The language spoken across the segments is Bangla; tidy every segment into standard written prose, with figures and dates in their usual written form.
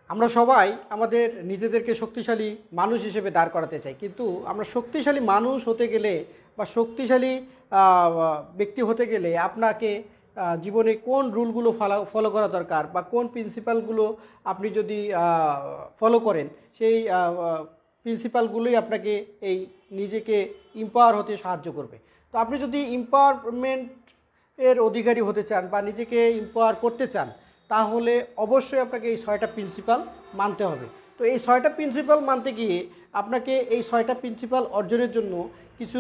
আমরা সবাই আমাদের নিজেদেরকে শক্তিশালী মানুষ হিসেবে দাঁড় করাতে চাই, কিন্তু আমরা শক্তিশালী মানুষ হতে গেলে বা শক্তিশালী ব্যক্তি হতে গেলে আপনাকে জীবনে কোন রুলগুলো ফলো করা দরকার বা কোন প্রিন্সিপালগুলো আপনি যদি ফলো করেন সেই প্রিন্সিপালগুলোই আপনাকে এই নিজেকে এম্পাওয়ার হতে সাহায্য করবে। তো আপনি যদি এম্পাওয়ারমেন্টের অধিকারী হতে চান বা নিজেকে এম্পাওয়ার করতে চান, তাহলে অবশ্যই আপনাকে এই 6টা প্রিন্সিপাল মানতে হবে। তো এই 6টা প্রিন্সিপাল মানতে গিয়ে আপনাকে এই 6টা প্রিন্সিপাল অর্জনের জন্য কিছু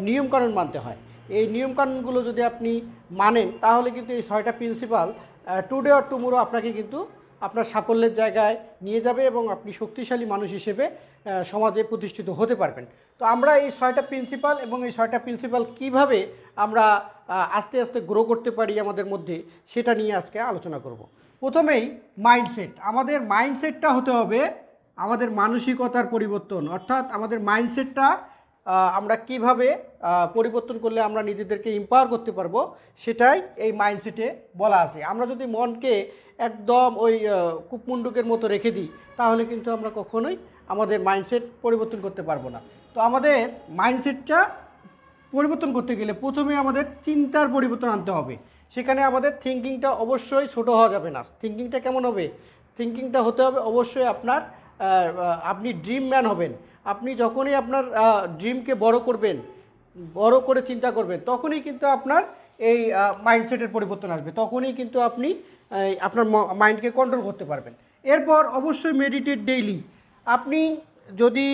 নিয়মকানুন মানতে হয়। এই নিয়মকানুনগুলো যদি আপনি মানেন তাহলে কিন্তু এই 6টা প্রিন্সিপাল টুডে অর টুমোরো আপনাকে কিন্তু আপনার সাফল্যের জায়গায় নিয়ে যাবে এবং আপনি শক্তিশালী মানুষ হিসেবে সমাজে প্রতিষ্ঠিত হতে পারবেন। তো আমরা এই 6টা প্রিন্সিপাল এবং এই 6টা প্রিন্সিপাল কীভাবে আমরা আস্তে আস্তে গ্রো করতে পারি আমাদের মধ্যে, সেটা নিয়ে আজকে আলোচনা করব। প্রথমেই মাইন্ডসেট। আমাদের মাইন্ডসেটটা হতে হবে আমাদের মানসিকতার পরিবর্তন, অর্থাৎ আমাদের মাইন্ডসেটটা আমরা কিভাবে পরিবর্তন করলে আমরা নিজেদেরকে এম্পাওয়ার করতে পারবো সেটাই এই মাইন্ডসেটে বলা আছে। আমরা যদি মনকে একদম ওই কূপমণ্ডুকের মতো রেখে দিই তাহলে কিন্তু আমরা কখনোই আমাদের মাইন্ডসেট পরিবর্তন করতে পারবো না। তো আমাদের মাইন্ডসেটটা পরিবর্তন করতে গেলে প্রথমে আমাদের চিন্তার পরিবর্তন আনতে হবে। সেখানে আমাদের থিঙ্কিংটা অবশ্যই ছোট হওয়া যাবে না। থিঙ্কিংটা কেমন হবে? থিঙ্কিংটা হতে হবে অবশ্যই আপনি ড্রিম ম্যান হবেন। আপনি যখনই আপনার ড্রিমকে বড় করবেন, বড় করে চিন্তা করবেন, তখনই কিন্তু আপনার এই মাইন্ডসেটের পরিবর্তন আসবে, তখনই কিন্তু আপনি আপনার মাইন্ডকে কন্ট্রোল করতে পারবেন। এরপর অবশ্যই মেডিটেট ডেইলি। আপনি যদি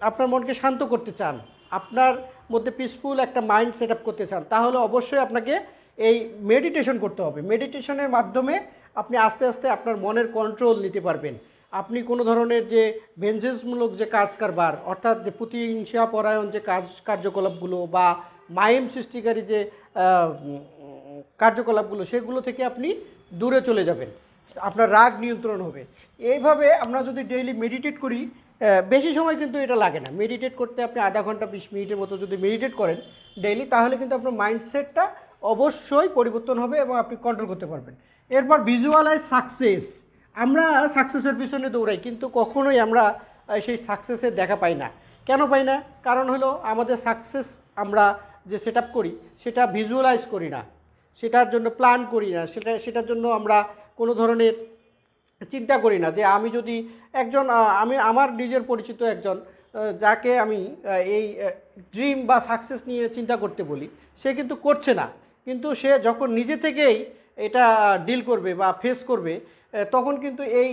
আপনার মনকে শান্ত করতে চান, আপনার মধ্যে পিসফুল একটা মাইন্ড সেট আপ করতে চান, তাহলে অবশ্যই আপনাকে এই মেডিটেশন করতে হবে। মেডিটেশনের মাধ্যমে আপনি আস্তে আস্তে আপনার মনের কন্ট্রোল নিতে পারবেন। আপনি কোনো ধরনের যে ভেঞ্জেন্সমূলক যে কাজ কারবার, অর্থাৎ যে প্রতিহিংসা পরায়ণ যে কার্যকলাপগুলো বা মাইম সৃষ্টিকারী যে কার্যকলাপগুলো, সেগুলো থেকে আপনি দূরে চলে যাবেন, আপনার রাগ নিয়ন্ত্রণ হবে। এইভাবে আমরা যদি ডেইলি মেডিটেট করি, বেশি সময় কিন্তু এটা লাগে না। মেডিটেট করতে আপনি আধা ঘন্টা 20 মিনিটের মতো যদি মেডিটেট করেন ডেইলি, তাহলে কিন্তু আপনার মাইন্ডসেটটা অবশ্যই পরিবর্তন হবে এবং আপনি কন্ট্রোল করতে পারবেন। এরপর ভিজুয়ালাইজ সাকসেস। আমরা সাকসেসের পিছনে দৌড়াই, কিন্তু কখনোই আমরা সেই সাকসেসের দেখা পাই না। কেন পাই না? কারণ হলো আমাদের সাকসেস আমরা যে সেট আপ করি সেটা ভিজুয়ালাইজ করি না, সেটার জন্য প্ল্যান করি না, সেটার জন্য আমরা কোনো ধরনের চিন্তা করি না যে আমি যদি একজন আমার নিজের পরিচিত একজন যাকে আমি এই ড্রিম বা সাকসেস নিয়ে চিন্তা করতে বলি, সে কিন্তু করছে না। কিন্তু সে যখন নিজে থেকেই এটা ডিল করবে বা ফেস করবে, তখন কিন্তু এই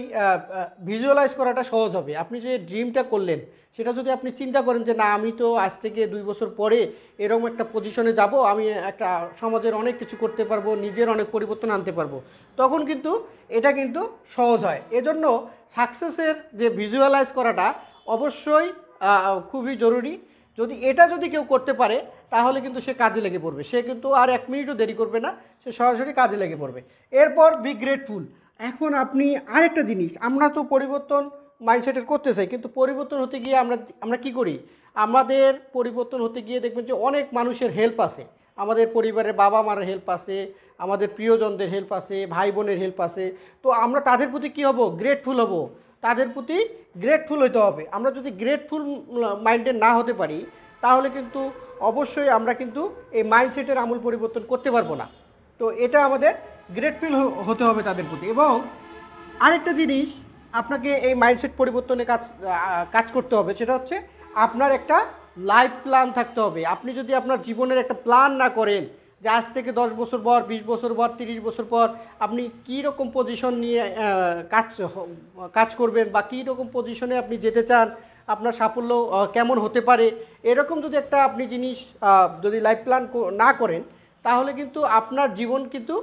ভিজুয়ালাইজ করাটা সহজ হবে। আপনি যে ড্রিমটা করলেন সেটা যদি আপনি চিন্তা করেন যে না, আমি তো আজ থেকে 2 বছর পরে এরকম একটা পজিশনে যাব, আমি একটা সমাজের অনেক কিছু করতে পারবো, নিজের অনেক পরিবর্তন আনতে পারবো, তখন কিন্তু এটা কিন্তু সহজ হয়। এজন্য সাকসেসের যে ভিজুয়ালাইজ করাটা অবশ্যই খুবই জরুরি। যদি কেউ করতে পারে তাহলে কিন্তু সে কাজে লেগে পড়বে, সে কিন্তু আর 1 মিনিটও দেরি করবে না, সে সরাসরি কাজে লেগে পড়বে। এরপর বি গ্রেটফুল। এখন আপনি আরেকটা জিনিস, আমরা তো পরিবর্তন মাইন্ডসেটের করতে চাই, কিন্তু পরিবর্তন হতে গিয়ে আমরা কি করি? আমাদের পরিবর্তন হতে গিয়ে দেখবেন যে অনেক মানুষের হেল্প আছে, আমাদের পরিবারের বাবা মার হেল্প আছে, আমাদের প্রিয়জনদের হেল্প আছে, ভাই বোনের হেল্প আছে। তো আমরা তাদের প্রতি কী হব? গ্রেটফুল হব, তাদের প্রতি গ্রেটফুল হইতে হবে। আমরা যদি গ্রেটফুল মাইন্ডের না হতে পারি তাহলে কিন্তু অবশ্যই আমরা কিন্তু এই মাইন্ডসেটের আমূল পরিবর্তন করতে পারবো না। তো এটা আমাদের গ্রেটফুল হতে হবে তাদের প্রতি। এবং আরেকটা জিনিস আপনাকে এই মাইন্ডসেট পরিবর্তনে কাজ করতে হবে, সেটা হচ্ছে আপনার একটা লাইফ প্ল্যান থাকতে হবে। আপনি যদি আপনার জীবনের একটা প্ল্যান না করেন যে আজ থেকে 10 বছর পর, 20 বছর পর, 30 বছর পর আপনি কী রকম পজিশন নিয়ে কাজ করবেন বা কী রকম পজিশনে আপনি যেতে চান, আপনার সাফল্য কেমন হতে পারে, এরকম যদি একটা আপনি জিনিস যদি লাইফ প্ল্যান না করেন, তাহলে কিন্তু আপনার জীবন কিন্তু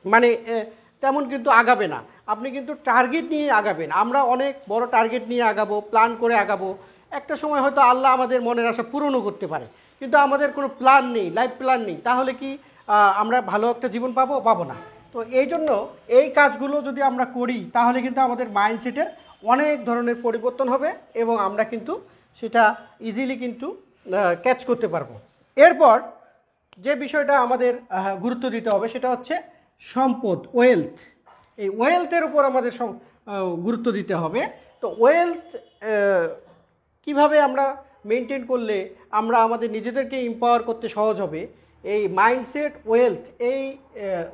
মানে তেমন কিন্তু আগাবে না। আপনি কিন্তু টার্গেট নিয়ে আগাবেন। আমরা অনেক বড় টার্গেট নিয়ে আগাবো, প্ল্যান করে আগাবো। একটা সময় হয়তো আল্লাহ আমাদের মনের আশা পূরণও করতে পারে, কিন্তু আমাদের কোনো প্ল্যান নেই, লাইফ প্ল্যান নেই, তাহলে কি আমরা ভালো একটা জীবন পাবো না। তো এই জন্য এই কাজগুলো যদি আমরা করি তাহলে কিন্তু আমাদের মাইন্ডসেটের অনেক ধরনের পরিবর্তন হবে এবং আমরা কিন্তু সেটা ইজিলি কিন্তু ক্যাচ করতে পারবো। এরপর যে বিষয়টা আমাদের গুরুত্ব দিতে হবে সেটা হচ্ছে সম্পদ, ওয়েলথ। এই ওয়েলথের উপর আমাদের গুরুত্ব দিতে হবে। তো ওয়েলথ কিভাবে আমরা মেনটেন করলে আমরা আমাদের নিজেদেরকে এম্পাওয়ার করতে সহজ হবে, এই মাইন্ডসেট ওয়েলথ, এই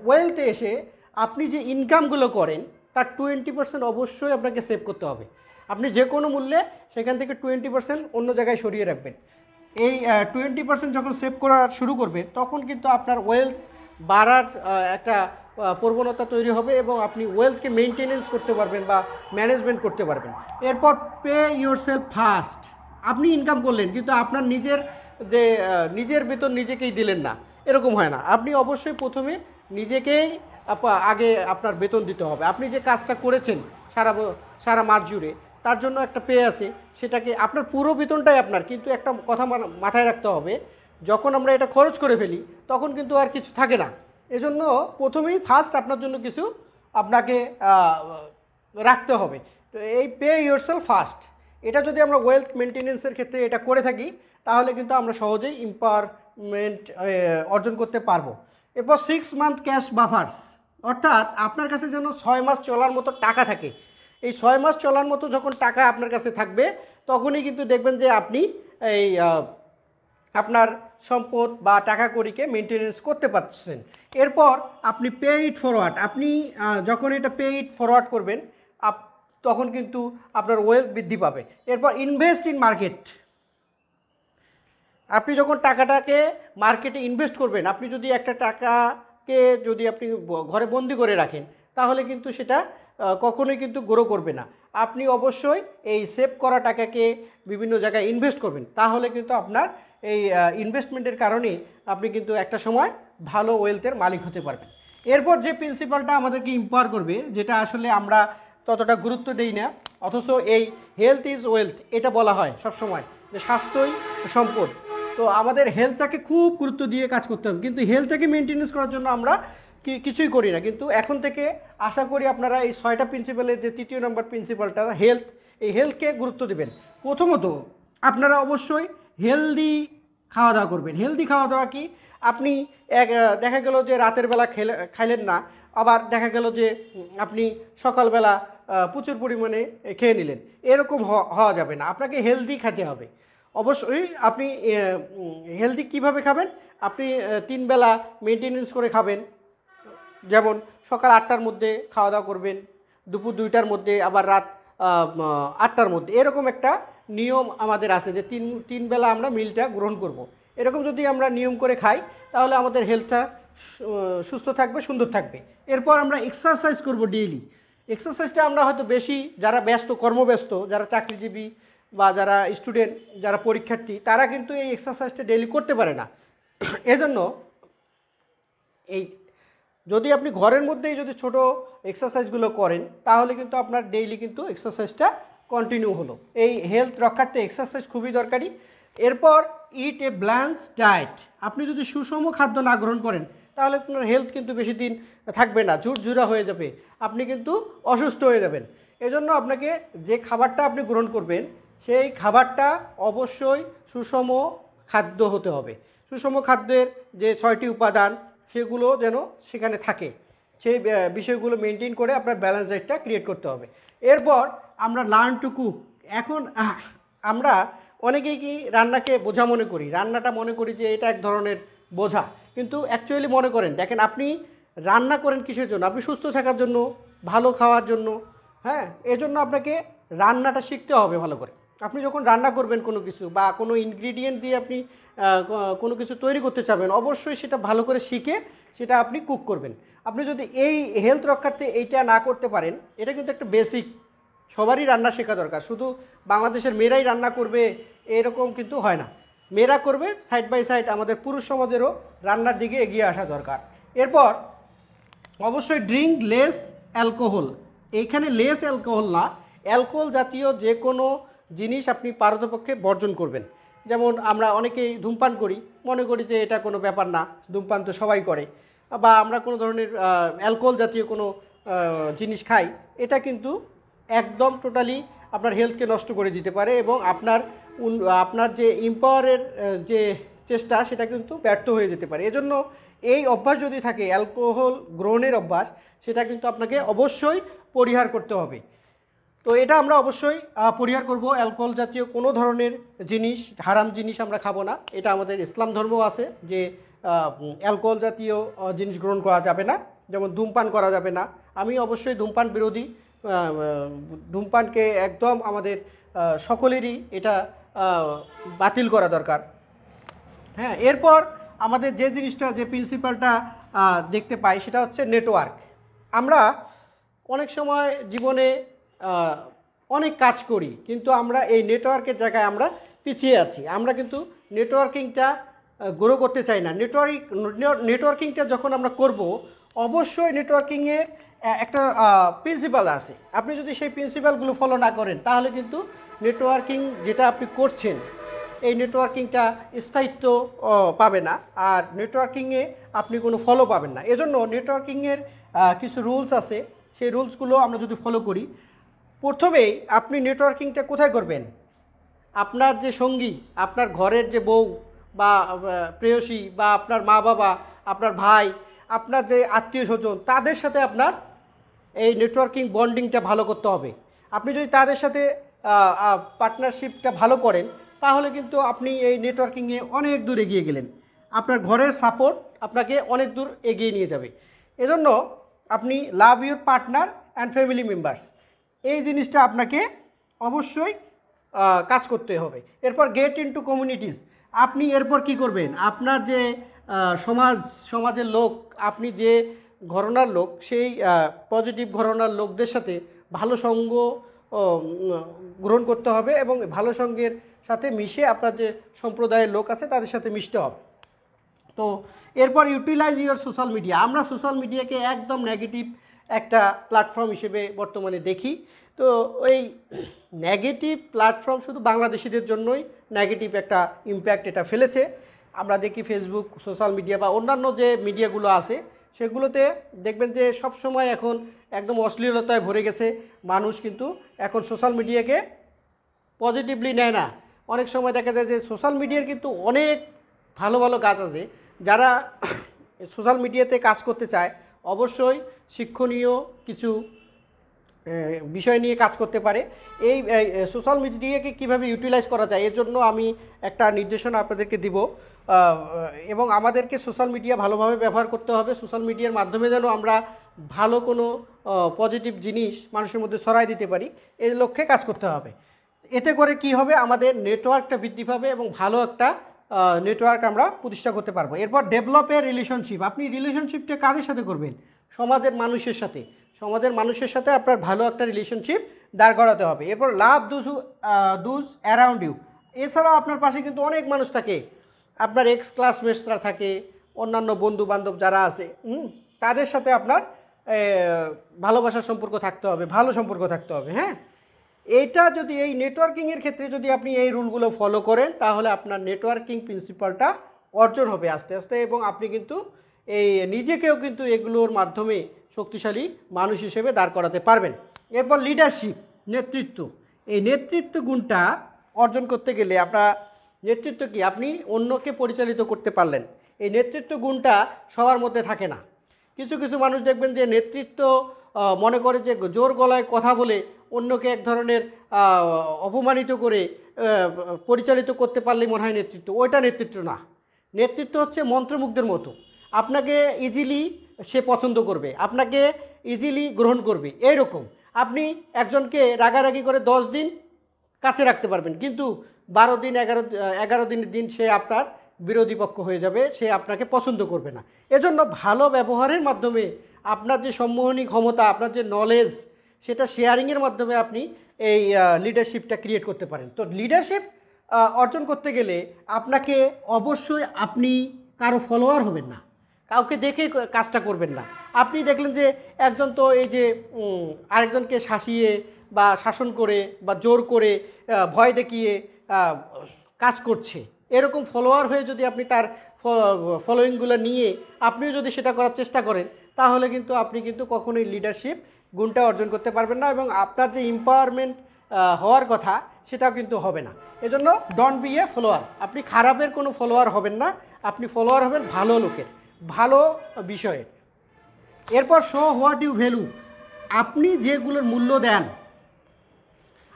ওয়েলথে এসে আপনি যে ইনকামগুলো করেন তার 20% অবশ্যই আপনাকে সেভ করতে হবে। আপনি যে কোনো মূল্যে সেখান থেকে 20% অন্য জায়গায় সরিয়ে রাখবেন। এই 20% যখন সেভ করা শুরু করবে তখন কিন্তু আপনার ওয়েলথ বাড়ার একটা প্রবণতা তৈরি হবে এবং আপনি ওয়েলথকে মেনটেনেন্স করতে পারবেন বা ম্যানেজমেন্ট করতে পারবেন। এরপর পে ইউর সেলফ ফার্স্ট। আপনি ইনকাম করলেন কিন্তু আপনার নিজের বেতন নিজেকেই দিলেন না, এরকম হয় না। আপনি অবশ্যই প্রথমে নিজেকেই আগে আপনার বেতন দিতে হবে। আপনি যে কাজটা করেছেন সারা মাস জুড়ে তার জন্য একটা পে আছে, সেটাকে আপনার পুরো বেতনটাই আপনার, কিন্তু একটা কথা মাথায় রাখতে হবে, যখন আমরা এটা খরচ করে ফেলি তখন কিন্তু আর কিছু থাকে না। এজন্য প্রথমেই ফার্স্ট আপনার জন্য কিছু আপনাকে রাখতে হবে। তো এই পে ইয়োরসেলফ ফার্স্ট, এটা যদি আমরা ওয়েলথ মেনটেনেন্সের ক্ষেত্রে এটা করে থাকি তাহলে কিন্তু আমরা সহজেই এম্পাওয়ারমেন্ট অর্জন করতে পারবো। এরপর 6 মান্থ ক্যাশ বাফার্স, অর্থাৎ আপনার কাছে যেন 6 মাস চলার মতো টাকা থাকে। এই 6 মাস চলার মতো যখন টাকা আপনার কাছে থাকবে তখনই কিন্তু দেখবেন যে আপনি এই আপনার সম্পদ বা টাকা কড়িকে মেনটেনেন্স করতে পারছেন। এরপর আপনি পে ইট ফরওয়ার্ড, আপনি যখন এটা পে ইট ফরওয়ার্ড করবেন তখন কিন্তু আপনার ওয়েলথ বৃদ্ধি পাবে। এরপর ইনভেস্ট ইন মার্কেট, আপনি যখন টাকাটাকে মার্কেটে ইনভেস্ট করবেন, আপনি যদি একটা টাকাকে যদি আপনি ঘরে বন্দি করে রাখেন তাহলে কিন্তু সেটা কখনোই কিন্তু গ্রো করবে না। আপনি অবশ্যই এই সেভ করা টাকাকে বিভিন্ন জায়গায় ইনভেস্ট করবেন, তাহলে কিন্তু আপনার এই ইনভেস্টমেন্টের কারণে আপনি কিন্তু একটা সময় ভালো ওয়েলথের মালিক হতে পারবেন। এরপর যে প্রিন্সিপালটা আমাদেরকে এম্পাওয়ার করবে, যেটা আসলে আমরা ততটা গুরুত্ব দেই না, অথচ এই হেলথ ইজ ওয়েলথ এটা বলা হয় সবসময়, যে স্বাস্থ্যই সম্পদ। তো আমাদের হেলথটাকে খুব গুরুত্ব দিয়ে কাজ করতে হবে, কিন্তু হেলথটাকে মেনটেনেন্স করার জন্য আমরা কিছুই করি না। কিন্তু এখন থেকে আশা করি আপনারা এই 6টা প্রিন্সিপালের যে 3য় নম্বর প্রিন্সিপালটা হেলথ, এই হেলথকে গুরুত্ব দেবেন। প্রথমত আপনারা অবশ্যই হেলদি খাওয়া দাওয়া করবেন। হেলদি খাওয়া দাওয়া কি, আপনি দেখা গেল যে রাতের বেলা খাইলেন না, আবার দেখা গেল যে আপনি সকালবেলা প্রচুর পরিমাণে খেয়ে নিলেন, এরকম হওয়া যাবে না। আপনাকে হেলদি খেতে হবে। অবশ্যই আপনি হেলদি কিভাবে খাবেন, আপনি 3 বেলা মেনটেনেন্স করে খাবেন। যেমন সকাল 8টার মধ্যে খাওয়া দাওয়া করবেন, দুপুর 2টার মধ্যে, আবার রাত 8টার মধ্যে, এরকম একটা নিয়ম আমাদের আছে যে তিন বেলা আমরা মিলটা গ্রহণ করব। এরকম যদি আমরা নিয়ম করে খাই তাহলে আমাদের হেলথটা সুস্থ থাকবে, সুন্দর থাকবে। এরপর আমরা এক্সারসাইজ করব ডেইলি। এক্সারসাইজটা আমরা হয়তো বেশি যারা কর্মব্যস্ত, যারা চাকরিজীবী বা যারা স্টুডেন্ট, যারা পরীক্ষার্থী, তারা কিন্তু এই এক্সারসাইজটা ডেইলি করতে পারে না। এজন্য যদি আপনি ঘরের মধ্যেই যদি ছোট এক্সারসাইজগুলো করেন তাহলে কিন্তু আপনার ডেইলি কিন্তু এক্সারসাইজটা কন্টিনিউ হলো। এই হেলথ রক্ষার্থে এক্সারসাইজ খুবই দরকারি। এরপর ইট এ ব্যালেন্সড ডায়েট, আপনি যদি সুষম খাদ্য না গ্রহণ করেন তাহলে আপনার হেলথ কিন্তু বেশি দিন থাকবে না, ঝুরঝুরা হয়ে যাবে, আপনি কিন্তু অসুস্থ হয়ে যাবেন। এজন্য আপনাকে যে খাবারটা আপনি গ্রহণ করবেন সেই খাবারটা অবশ্যই সুষম খাদ্য হতে হবে। সুষম খাদ্যের যে 6টি উপাদান সেগুলো যেন সেখানে থাকে, সেই বিষয়গুলো মেনটেন করে আপনার ব্যালেন্স ডায়েটটা ক্রিয়েট করতে হবে। এরপর আমরা লার্ন টু কুক। এখন আমরা অনেকেই কি রান্নাকে বোঝা মনে করি, রান্নাটা মনে করি যে এটা এক ধরনের বোঝা, কিন্তু অ্যাকচুয়ালি মনে করেন, দেখেন আপনি রান্না করেন কিসের জন্য, আপনি সুস্থ থাকার জন্য, ভালো খাওয়ার জন্য। হ্যাঁ, এজন্য আপনাকে রান্নাটা শিখতে হবে ভালো করে। আপনি যখন রান্না করবেন কোনো কিছু বা কোনো ইনগ্রিডিয়েন্ট দিয়ে আপনি কোনো কিছু তৈরি করতে চাবেন, অবশ্যই সেটা ভালো করে শিখে সেটা আপনি কুক করবেন। আপনি যদি এই হেলথ রক্ষার্থে এইটা না করতে পারেন, এটা কিন্তু একটা বেসিক, সবারই রান্না শেখা দরকার। শুধু বাংলাদেশের মেয়েরাই রান্না করবে এরকম কিন্তু হয় না, মেয়েরা করবে, সাইড বাই সাইড আমাদের পুরুষ সমাজেরও রান্নার দিকে এগিয়ে আসা দরকার। এরপর অবশ্যই ড্রিঙ্ক লেস অ্যালকোহল। এইখানে লেস অ্যালকোহল না, অ্যালকোহল জাতীয় যে কোনো জিনিস আপনি পারতপক্ষে বর্জন করবেন। যেমন আমরা অনেকেই ধূমপান করি, মনে করি যে এটা কোনো ব্যাপার না, ধূমপান তো সবাই করে, বা আমরা কোনো ধরনের অ্যালকোহল জাতীয় কোনো জিনিস খাই, এটা কিন্তু একদম টোটালি আপনার হেলথকে নষ্ট করে দিতে পারে এবং আপনার যে এম্পাওয়ারের যে চেষ্টা সেটা কিন্তু ব্যর্থ হয়ে যেতে পারে। এজন্য এই অভ্যাস যদি থাকে অ্যালকোহল গ্রহণের অভ্যাস, সেটা কিন্তু আপনাকে অবশ্যই পরিহার করতে হবে। তো এটা আমরা অবশ্যই পরিহার করব। অ্যালকোহল জাতীয় কোনো ধরনের জিনিস, হারাম জিনিস আমরা খাবো না। এটা আমাদের ইসলাম ধর্ম আছে যে অ্যালকোহল জাতীয় জিনিস গ্রহণ করা যাবে না, যেমন ধূমপান করা যাবে না। আমি অবশ্যই ধূমপান বিরোধী। ধূমপানকে একদম আমাদের সকলেরই এটা বাতিল করা দরকার। হ্যাঁ, এরপর আমাদের যে জিনিসটা, যে প্রিন্সিপালটা দেখতে পাই সেটা হচ্ছে নেটওয়ার্ক। আমরা অনেক সময় জীবনে অনেক কাজ করি, কিন্তু আমরা এই নেটওয়ার্কের জায়গায় আমরা পিছিয়ে আছি। আমরা কিন্তু নেটওয়ার্কিংটা গ্রো করতে চাই না। নেটওয়ার্কিংটা যখন আমরা করব, অবশ্যই নেটওয়ার্কিংয়ের একটা প্রিন্সিপাল আছে। আপনি যদি সেই প্রিন্সিপালগুলো ফলো না করেন, তাহলে কিন্তু নেটওয়ার্কিং যেটা আপনি করছেন, এই নেটওয়ার্কিংটা স্থায়িত্ব পাবে না, আর নেটওয়ার্কিংয়ে আপনি কোনো ফলো পাবেন না। এজন্য নেটওয়ার্কিংয়ের কিছু রুলস আছে, সেই রুলসগুলো আমরা যদি ফলো করি, প্রথমেই আপনি নেটওয়ার্কিংটা কোথায় করবেন? আপনার যে সঙ্গী, আপনার ঘরের যে বউ বা প্রেয়সী, বা আপনার মা বাবা, আপনার ভাই, আপনার যে আত্মীয় স্বজন, তাদের সাথে আপনার এই নেটওয়ার্কিং বন্ডিংটা ভালো করতে হবে। আপনি যদি তাদের সাথে পার্টনারশিপটা ভালো করেন, তাহলে কিন্তু আপনি এই নেটওয়ার্কিংয়ে অনেক দূর এগিয়ে গেলেন। আপনার ঘরের সাপোর্ট আপনাকে অনেক দূর এগিয়ে নিয়ে যাবে। এজন্য আপনি love your partner and family members, এই জিনিসটা আপনাকে অবশ্যই কাজ করতে হবে। এরপর গেট ইনটু কমিউনিটিস। আপনি এরপর কি করবেন? আপনার যে সমাজের লোক, আপনি যে ঘরানার লোক, সেই পজিটিভ ঘরানার লোকদের সাথে ভালো সঙ্গ গ্রহণ করতে হবে, এবং ভালো সঙ্গের সাথে মিশে আপনার যে সম্প্রদায়ের লোক আছে তাদের সাথে মিশতে হবে। তো এরপর ইউটিলাইজ ইউর সোশ্যাল মিডিয়া। আমরা সোশ্যাল মিডিয়াকে একদম নেগেটিভ একটা প্ল্যাটফর্ম হিসেবে বর্তমানে দেখি। তো ওই নেগেটিভ প্ল্যাটফর্ম শুধু বাংলাদেশিদের জন্যই নেগেটিভ একটা ইম্প্যাক্ট এটা ফেলেছে। আমরা দেখি ফেসবুক, সোশ্যাল মিডিয়া বা অন্যান্য যে মিডিয়াগুলো আছে, সেগুলোতে দেখবেন যে সব সময় এখন একদম অশ্লীলতায় ভরে গেছে। মানুষ কিন্তু এখন সোশ্যাল মিডিয়াকে পজিটিভলি নেয় না। অনেক সময় দেখা যায় যে সোশ্যাল মিডিয়ার কিন্তু অনেক ভালো ভালো কাজ আছে। যারা সোশ্যাল মিডিয়াতে কাজ করতে চায়, অবশ্যই শিক্ষণীয় কিছু বিষয় নিয়ে কাজ করতে পারে। এই সোশ্যাল মিডিয়াকে কীভাবে ইউটিলাইজ করা যায়, এর জন্য আমি একটা নির্দেশনা আপনাদেরকে দিব, এবং আমাদেরকে সোশ্যাল মিডিয়া ভালোভাবে ব্যবহার করতে হবে। সোশ্যাল মিডিয়ার মাধ্যমে যেন আমরা ভালো কোনো পজিটিভ জিনিস মানুষের মধ্যে ছড়াই দিতে পারি, এই লক্ষ্যে কাজ করতে হবে। এতে করে কি হবে? আমাদের নেটওয়ার্কটা বৃদ্ধি পাবে এবং ভালো একটা নেটওয়ার্ক আমরা প্রতিষ্ঠা করতে পারবো। এরপর ডেভেলপের রিলেশনশিপ। আপনি রিলেশনশিপটা কাদের সাথে করবেন? সমাজের মানুষের সাথে। সমাজের মানুষের সাথে আপনার ভালো একটা রিলেশনশিপ দাঁড় করাতে হবে। এরপর লাভ দুজ অ্যারাউন্ড ইউ। এছাড়াও আপনার পাশে কিন্তু অনেক মানুষ থাকে, আপনার এক্স ক্লাসমেটসরা থাকে, অন্যান্য বন্ধু বান্ধব যারা আছে, তাদের সাথে আপনার ভালোবাসার সম্পর্ক থাকতে হবে, ভালো সম্পর্ক থাকতে হবে। হ্যাঁ, এইটা যদি এই নেটওয়ার্কিংয়ের ক্ষেত্রে যদি আপনি এই রুলগুলো ফলো করেন, তাহলে আপনার নেটওয়ার্কিং প্রিন্সিপালটা অর্জন হবে আস্তে আস্তে, এবং আপনি কিন্তু এই নিজেকেও কিন্তু এগুলোর মাধ্যমে শক্তিশালী মানুষ হিসেবে দাঁড় করাতে পারবেন। এরপর লিডারশিপ, নেতৃত্ব। এই নেতৃত্ব গুণটা অর্জন করতে গেলে আপনার নেতৃত্ব কি? আপনি অন্যকে পরিচালিত করতে পারলেন। এই নেতৃত্ব গুণটা সবার মধ্যে থাকে না। কিছু কিছু মানুষ দেখবেন যে নেতৃত্ব মনে করে যে জোর গলায় কথা বলে অন্যকে এক ধরনের অপমানিত করে পরিচালিত করতে পারলেই মনে হয় নেতৃত্ব। ওইটা নেতৃত্ব না। নেতৃত্ব হচ্ছে মন্ত্রমুগ্ধের মতো। আপনাকে ইজিলি সে পছন্দ করবে, আপনাকে ইজিলি গ্রহণ করবে, এইরকম। আপনি একজনকে রাগারাগি করে 10 দিন কাছে রাখতে পারবেন, কিন্তু 12 দিন 11 দিনের দিন সে আপনার বিরোধী পক্ষ হয়ে যাবে, সে আপনাকে পছন্দ করবে না। এজন্য ভালো ব্যবহারের মাধ্যমে আপনার যে সম্মোহনী ক্ষমতা, আপনার যে নলেজ, সেটা শেয়ারিংয়ের মাধ্যমে আপনি এই লিডারশিপটা ক্রিয়েট করতে পারেন। তো লিডারশিপ অর্জন করতে গেলে আপনাকে অবশ্যই আপনি কারো ফলোয়ার হবেন না, কাউকে দেখে কাজটা করবেন না। আপনি দেখলেন যে একজন তো এই যে আরেকজনকে শাসিয়ে বা শাসন করে বা জোর করে ভয় দেখিয়ে কাজ করছে, এরকম ফলোয়ার হয়ে যদি আপনি তার ফলোয়িংগুলো নিয়ে আপনিও যদি সেটা করার চেষ্টা করেন, তাহলে কিন্তু আপনি কিন্তু কখনোই লিডারশিপ গুণটা অর্জন করতে পারবেন না, এবং আপনার যে এম্পাওয়ারমেন্ট হওয়ার কথা সেটাও কিন্তু হবে না। এজন্য ডোন্ট বি এ ফলোয়ার। আপনি খারাপের কোনো ফলোয়ার হবেন না, আপনি ফলোয়ার হবেন ভালো লোকের। ভালো বিষয়ের। এরপর শো হোয়াট ইউ ভ্যালু, আপনি যেগুলোর মূল্য দেন,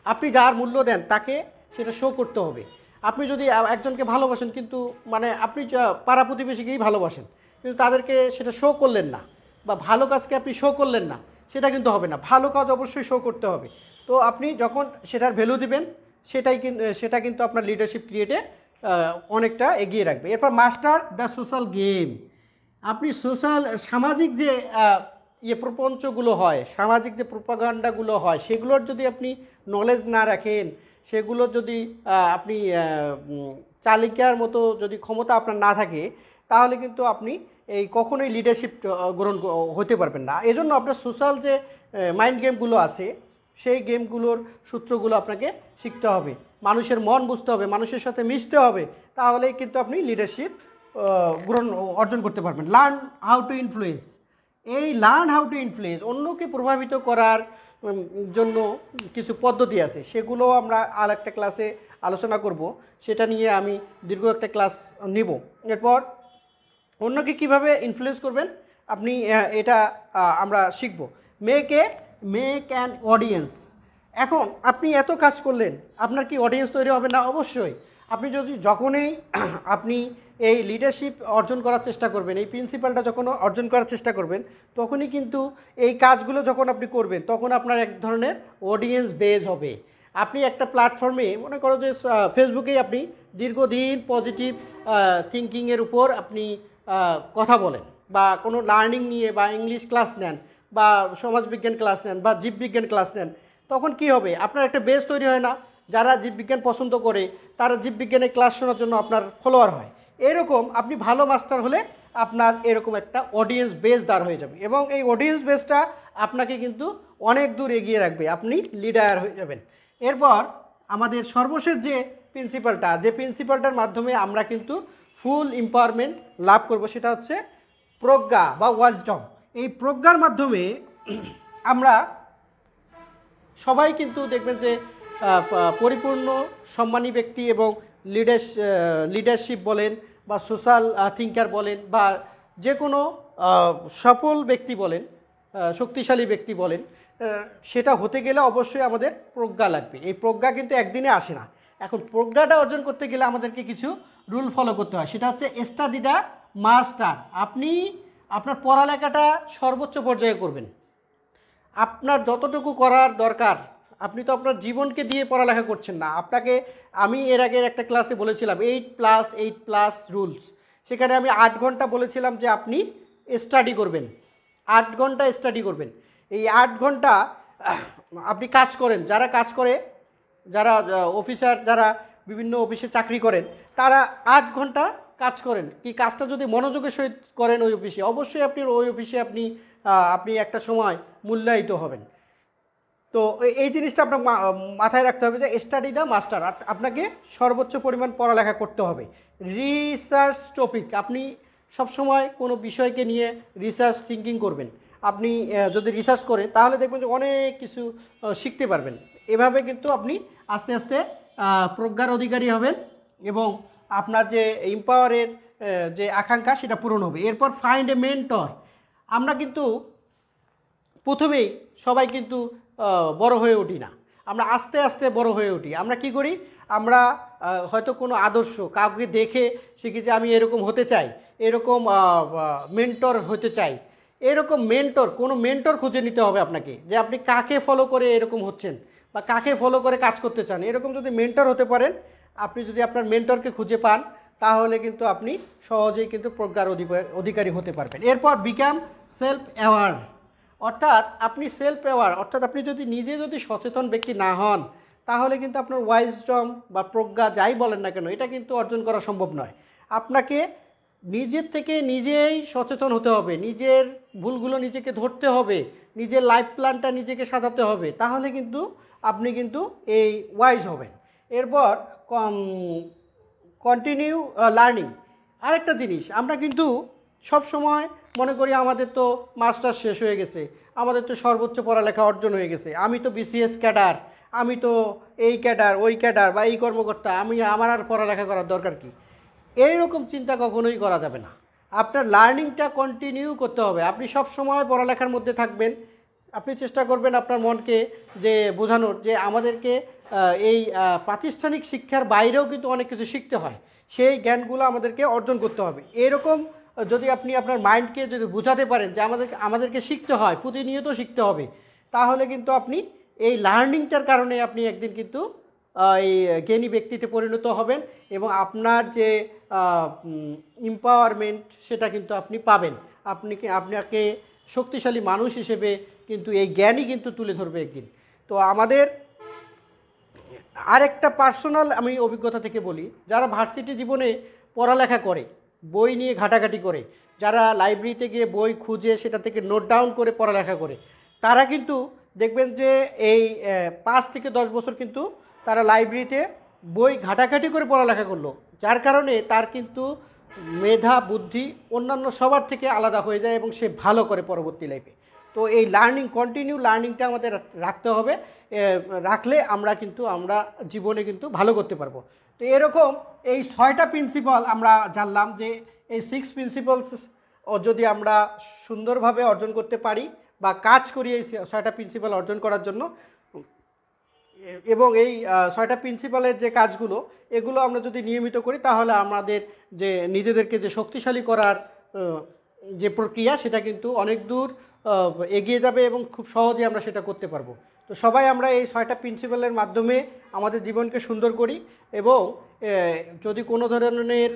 আপনি যার মূল্য দেন তাকে সেটা শো করতে হবে। আপনি যদি একজনকে ভালোবাসেন কিন্তু মানে আপনি পাড়া প্রতিবেশীকেই ভালোবাসেন কিন্তু তাদেরকে সেটা শো করলেন না, বা ভালো কাজকে আপনি শো করলেন না, সেটা কিন্তু হবে না। ভালো কাজ অবশ্যই শো করতে হবে। তো আপনি যখন সেটার ভ্যালু দিবেন সেটা কিন্তু আপনার লিডারশিপ ক্রিয়েটে অনেকটা এগিয়ে রাখবে। এরপর মাস্টার দ্য সোশ্যাল গেম, আপনি সামাজিক যে প্রপঞ্চগুলো হয়, সামাজিক যে প্রোপাগান্ডাগুলো হয়, সেগুলোর যদি আপনি নলেজ না রাখেন, সেগুলোর যদি আপনি চালিকার মতো যদি ক্ষমতা আপনার না থাকে, তাহলে কিন্তু আপনি কখনোই লিডারশিপ গ্রহণ হতে পারবেন না। এজন্য আপনার সোশ্যাল যে মাইন্ড গেমগুলো আছে, সেই গেমগুলোর সূত্রগুলো আপনাকে শিখতে হবে, মানুষের মন বুঝতে হবে, মানুষের সাথে মিশতে হবে, তাহলেই কিন্তু আপনি লিডারশিপ অর্জন করতে পারবেন। লার্ন হাউ টু ইনফ্লুয়েন্স, এই লার্ন হাউ টু ইনফ্লুয়েন্স, অন্যকে প্রভাবিত করার জন্য কিছু পদ্ধতি আছে, সেগুলো আমরা আর একটা ক্লাসে আলোচনা করব, সেটা নিয়ে আমি দীর্ঘ একটা ক্লাস নিব। এরপর অন্যকে কিভাবে ইনফ্লুয়েন্স করবেন আপনি এটা আমরা শিখব। মেক অ্যান অডিয়েন্স, এখন আপনি এত কাজ করলেন, আপনার কি অডিয়েন্স তৈরি হবে না? অবশ্যই। আপনি যখনই আপনি এই লিডারশিপ অর্জন করার চেষ্টা করবেন, এই প্রিন্সিপালটা যখন অর্জন করার চেষ্টা করবেন, তখনই কিন্তু এই কাজগুলো যখন আপনি করবেন, তখন আপনার এক ধরনের অডিয়েন্স বেজ হবে। আপনি একটা প্ল্যাটফর্মে মনে করো যে ফেসবুকেই আপনি দীর্ঘদিন পজিটিভ থিঙ্কিংয়ের উপর আপনি কথা বলেন, বা কোনো লার্নিং নিয়ে বা ইংলিশ ক্লাস নেন, বা সমাজবিজ্ঞান ক্লাস নেন, বা জীববিজ্ঞান ক্লাস নেন, তখন কি হবে? আপনার একটা বেস তৈরি হয় না? যারা জীববিজ্ঞান পছন্দ করে তারা জীববিজ্ঞানের ক্লাস শোনার জন্য আপনার ফলোয়ার হয়। এরকম আপনি ভালো মাস্টার হলে আপনার এরকম একটা অডিয়েন্স বেস দাঁড় হয়ে যাবে, এবং এই অডিয়েন্স বেসটা আপনাকে কিন্তু অনেক দূর এগিয়ে রাখবে, আপনি লিডার হয়ে যাবেন। এরপর আমাদের সর্বশেষ যে প্রিন্সিপালটার মাধ্যমে আমরা কিন্তু ফুল এম্পাওয়ারমেন্ট লাভ করব, সেটা হচ্ছে প্রজ্ঞা বা ওয়াজডম। এই প্রজ্ঞার মাধ্যমে আমরা সবাই কিন্তু দেখবেন যে পরিপূর্ণ সম্মানী ব্যক্তি এবং লিডারশিপ বলেন বা সোশ্যাল থিঙ্কার বলেন বা যে কোনো সফল ব্যক্তি বলেন, শক্তিশালী ব্যক্তি বলেন, সেটা হতে গেলে অবশ্যই আমাদের প্রজ্ঞা লাগবে। এই প্রজ্ঞা কিন্তু একদিনে আসে না। এখন প্রজ্ঞাটা অর্জন করতে গেলে আমাদেরকে কিছু রুল ফলো করতে হয়, সেটা হচ্ছে স্টাডি দ্য মাস্টার। আপনি আপনার পড়ালেখাটা সর্বোচ্চ পর্যায়ে করবেন, আপনার যতটুকু করার দরকার। আপনি তো আপনার জীবনকে দিয়ে পড়ালেখা করছেন না। আপনাকে আমি এর আগের একটা ক্লাসে বলেছিলাম 8+8+ রুলস, সেখানে আমি 8 ঘন্টা বলেছিলাম যে আপনি স্টাডি করবেন, 8 ঘন্টা স্টাডি করবেন। এই 8 ঘন্টা আপনি কাজ করেন, যারা অফিসার, যারা বিভিন্ন অফিসে চাকরি করেন, তারা 8 ঘন্টা কাজ করেন। কি কাজটা যদি মনোযোগের সহিত করেন ওই অফিসে, অবশ্যই আপনি ওই অফিসে আপনি একটা সময় মূল্যায়িত হবেন। তো এই জিনিসটা আপনার মাথায় রাখতে হবে যে স্টাডি দ্য মাস্টার, আপনাকে সর্বোচ্চ পরিমাণ পড়ালেখা করতে হবে। রিসার্চ টপিক, আপনি সবসময় কোনো বিষয়কে নিয়ে রিসার্চ থিঙ্কিং করবেন। আপনি যদি রিসার্চ করেন তাহলে দেখবেন যে অনেক কিছু শিখতে পারবেন। এভাবে কিন্তু আপনি আস্তে আস্তে প্রজ্ঞার অধিকারী হবেন এবং আপনার যে এম্পাওয়ারের যে আকাঙ্ক্ষা সেটা পূরণ হবে। এরপর ফাইন্ড এ মেন্টর, আমরা কিন্তু প্রথমেই সবাই কিন্তু বড় হয়ে উঠি না, আমরা আস্তে আস্তে বড় হয়ে উঠি। আমরা কি করি? আমরা হয়তো কোনো আদর্শ কাউকে দেখে শিখি যে আমি এরকম হতে চাই, এরকম মেন্টর হতে চাই। এরকম কোনো মেন্টর খুঁজে নিতে হবে আপনাকে, যে আপনি কাকে ফলো করে এরকম হচ্ছেন বা কাকে ফলো করে কাজ করতে চান। এরকম যদি মেন্টর হতে পারেন, আপনি যদি আপনার মেন্টরকে খুঁজে পান, তাহলে কিন্তু আপনি সহজেই কিন্তু প্রজ্ঞার অধিকারী হতে পারবেন। এরপর বিকাম সেলফ অ্যাওয়ার, অর্থাৎ আপনি সেলফ অ্যাওয়ার, অর্থাৎ আপনি যদি সচেতন ব্যক্তি না হন, তাহলে কিন্তু আপনার ওয়াইজডম বা প্রজ্ঞা যাই বলেন না কেন, এটা কিন্তু অর্জন করা সম্ভব নয়। আপনাকে নিজের থেকে নিজেই সচেতন হতে হবে, নিজের ভুলগুলো নিজেকে ধরতে হবে, নিজের লাইফ প্ল্যানটা নিজেকে সাজাতে হবে, তাহলে কিন্তু আপনি কিন্তু এই ওয়াইজ হবেন। এরপর কন্টিনিউ লার্নিং, আরেকটা জিনিস, আমরা কিন্তু সব সময় মনে করি আমাদের তো মাস্টার শেষ হয়ে গেছে, আমাদের তো সর্বোচ্চ পড়ালেখা অর্জন হয়ে গেছে, আমি তো বিসিএস ক্যাডার, আমি তো এই ক্যাডার ওই ক্যাডার বা এই কর্মকর্তা, আমার আর পড়ালেখা করার দরকার কি? এইরকম চিন্তা কখনোই করা যাবে না। আপনার লার্নিংটা কন্টিনিউ করতে হবে। আপনি সব সময় পড়ালেখার মধ্যে থাকবেন। আপনি চেষ্টা করবেন আপনার মনকে যে বোঝানোর যে আমাদেরকে এই প্রাতিষ্ঠানিক শিক্ষার বাইরেও কিন্তু অনেক কিছু শিখতে হয়, সেই জ্ঞানগুলো আমাদেরকে অর্জন করতে হবে। এরকম যদি আপনি আপনার মাইন্ডকে যদি বোঝাতে পারেন যে আমাদেরকে শিখতে হয়, প্রতিনিয়ত শিখতে হবে, তাহলে কিন্তু আপনি এই লার্নিংটার কারণে আপনি একদিন কিন্তু এই জ্ঞানী ব্যক্তিতে পরিণত হবেন এবং আপনার যে এম্পাওয়ারমেন্ট সেটা কিন্তু আপনি পাবেন। আপনাকে শক্তিশালী মানুষ হিসেবে কিন্তু এই জ্ঞানই কিন্তু তুলে ধরবে একদিন। তো আমাদের আরেকটা পার্সোনাল আমি অভিজ্ঞতা থেকে বলি, যারা ভার্সিটি জীবনে পড়ালেখা করে, বই নিয়ে ঘাটাঘাটি করে, যারা লাইব্রেরিতে গিয়ে বই খুঁজে সেটা থেকে নোট ডাউন করে পড়ালেখা করে, তারা কিন্তু দেখবেন যে এই 5 থেকে 10 বছর কিন্তু তারা লাইব্রেরিতে বই ঘাটাঘাটি করে পড়ালেখা করলো, যার কারণে তার কিন্তু মেধা বুদ্ধি অন্যান্য সবার থেকে আলাদা হয়ে যায় এবং সে ভালো করে পরবর্তী লাইফে। তো এই কন্টিনিউ লার্নিংটা আমাদের রাখতে হবে। রাখলে আমরা জীবনে কিন্তু ভালো করতে পারবো। তো এরকম এই 6টা প্রিন্সিপাল আমরা জানলাম যে এই 6 প্রিন্সিপালস যদি আমরা সুন্দরভাবে অর্জন করতে পারি বা কাজ করি এই 6টা প্রিন্সিপাল অর্জন করার জন্য, এবং এই 6টা প্রিন্সিপালের যে কাজগুলো এগুলো আমরা যদি নিয়মিত করি, তাহলে আমাদের যে নিজেদেরকে যে শক্তিশালী করার যে প্রক্রিয়া সেটা কিন্তু অনেক দূর এগিয়ে যাবে এবং খুব সহজে আমরা সেটা করতে পারবো। তো সবাই আমরা এই 6টা প্রিন্সিপালের মাধ্যমে আমাদের জীবনকে সুন্দর করি। এবং যদি কোনো ধরনের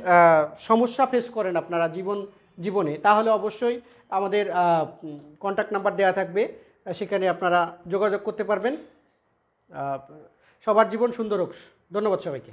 সমস্যা ফেস করেন আপনারা জীবনে, তাহলে অবশ্যই আমাদের কন্ট্যাক্ট নাম্বার দেওয়া থাকবে, সেখানে আপনারা যোগাযোগ করতে পারবেন। সবার জীবন সুন্দর হোক। ধন্যবাদ সবাইকে।